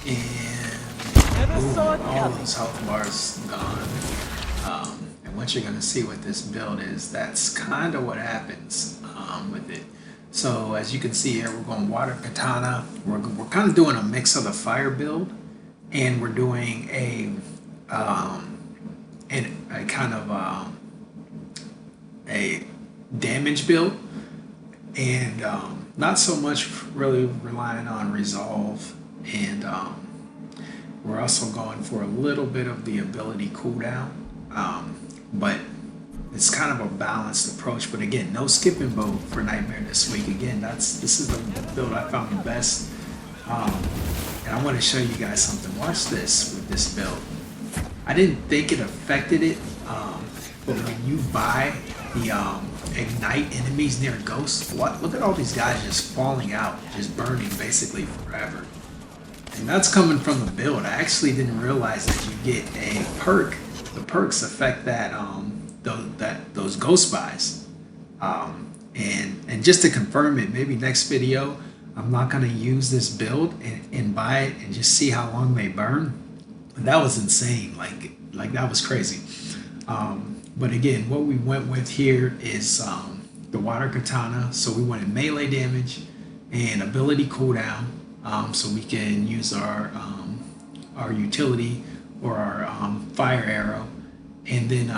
And Never saw it all coming. those health bars gone. And what you're going to see with this build is that's kind of what happens with it. So as you can see here, we're going water katana. We're kind of doing a mix of the fire build, and we're doing a kind of a damage build, and not so much really relying on resolve. And we're also going for a little bit of the ability cooldown, but it's kind of a balanced approach. But again, no skipping mode for Nightmare this week. Again, this is the build I found the best, um, and I want to show you guys something. Watch this with this build. I didn't think it affected it, but when you buy the ignite enemies near ghosts, look at all these guys just falling out, just burning basically forever. And that's coming from the build. I actually didn't realize that you get a perk. The perks affect those ghost buys. And just to confirm it, maybe next video I'm not gonna use this build and buy it and just see how long they burn. That was insane. Like that was crazy. But again, what we went with here is the water katana. So we wanted melee damage and ability cooldown, so we can use our utility or our fire arrow. And then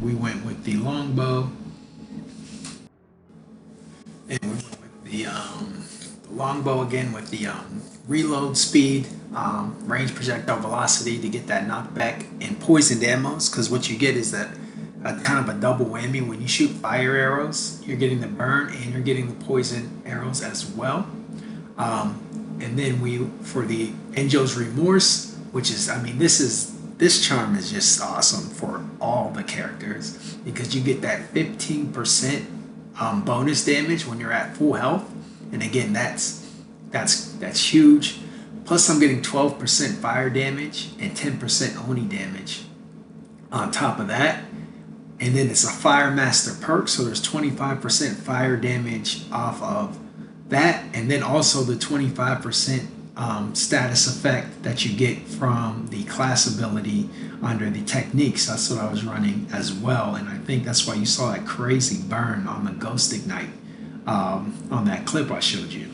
we went with the longbow, and we went with the longbow again with the reload speed, range projectile velocity to get that knockback, and poisoned ammos. Because what you get is that kind of a double whammy. When you shoot fire arrows, you're getting the burn and you're getting the poison arrows as well. And then for the Angel's Remorse, which is, I mean, this charm is just awesome for all the characters because you get that 15% bonus damage when you're at full health, and again, that's huge. Plus, I'm getting 12% fire damage and 10% Oni damage on top of that. And then it's a Fire Master perk, so there's 25% fire damage off of that, and then also the 25% status effect that you get from the class ability under the techniques. That's what I was running as well, and I think that's why you saw that crazy burn on the Ghost Ignite on that clip I showed you.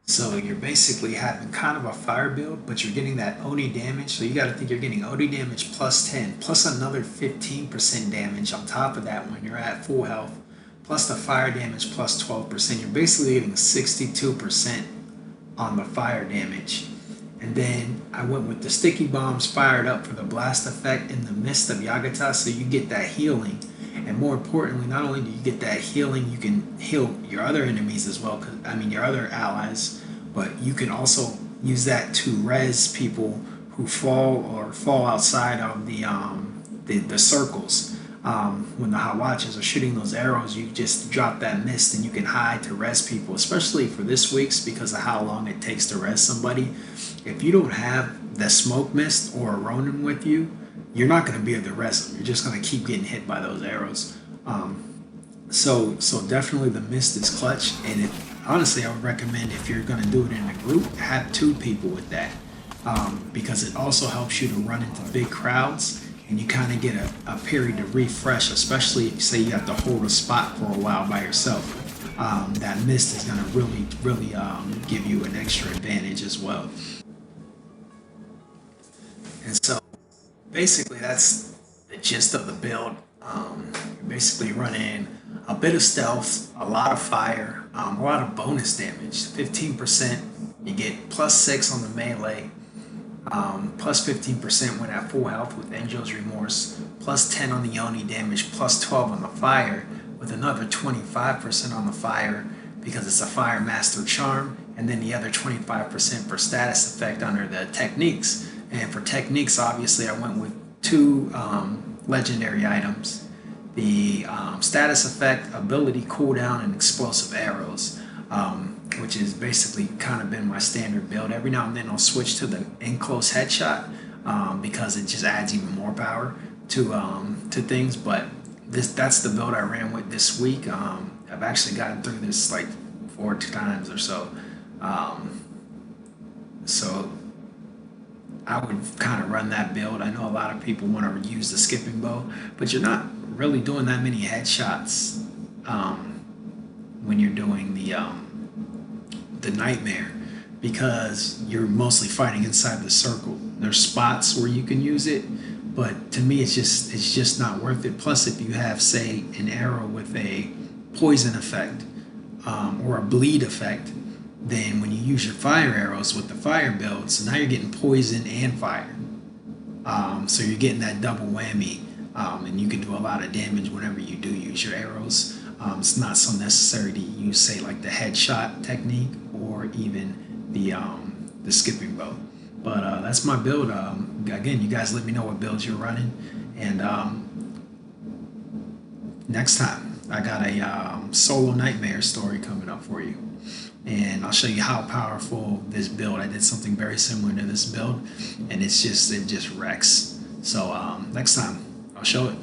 So you're basically having kind of a fire build, but you're getting that Oni damage. So you got to think you're getting Oni damage plus 10, plus another 15% damage on top of that when you're at full health, plus the fire damage plus 12%. You're basically getting 62% on the fire damage. And then I went with the sticky bombs fired up for the blast effect in the Mist of Yagata, so you get that healing. And more importantly, not only do you get that healing, you can heal your other enemies as well, your other allies, but you can also use that to res people who fall outside of the circles. When the hot watches are shooting those arrows, you just drop that mist and you can hide to res people, especially for this week's because of how long it takes to res somebody. If you don't have the smoke mist or a Ronin with you, you're not going to be able to res them. You're just going to keep getting hit by those arrows. So definitely the mist is clutch, and honestly, I would recommend if you're going to do it in a group, have two people with that, because it also helps you to run into big crowds, and you kind of get a period to refresh, especially if say you have to hold a spot for a while by yourself. That mist is going to really give you an extra advantage as well. And so basically that's the gist of the build. You're basically running a bit of stealth, a lot of fire, a lot of bonus damage. 15%, you get plus 6 on the melee, plus 15% when at full health with Angel's Remorse, plus 10 on the Oni damage, plus 12 on the fire, with another 25% on the fire because it's a Fire Master charm, and then the other 25% for status effect under the techniques. And for techniques, obviously, I went with two legendary items: the status effect, ability cooldown, and explosive arrows, which has basically kind of been my standard build. Every now and then I'll switch to the in-close headshot because it just adds even more power to things. But that's the build I ran with this week. I've actually gotten through this like 4 times or so. I would kind of run that build. I know a lot of people want to use the skipping bow, but you're not really doing that many headshots when you're doing the nightmare, because you're mostly fighting inside the circle. There's spots where you can use it, but to me it's just not worth it. Plus, if you have, say, an arrow with a poison effect or a bleed effect, then when you use your fire arrows with the fire build, so now you're getting poison and fire. So you're getting that double whammy, and you can do a lot of damage whenever you do use your arrows. It's not so necessary to use, say, like the headshot technique or even the skipping bow. But that's my build. Again, you guys let me know what builds you're running, and next time I got a solo nightmare story coming up for you, and I'll show you how powerful this build. I did something very similar to this build, and it just wrecks. So next time I'll show it.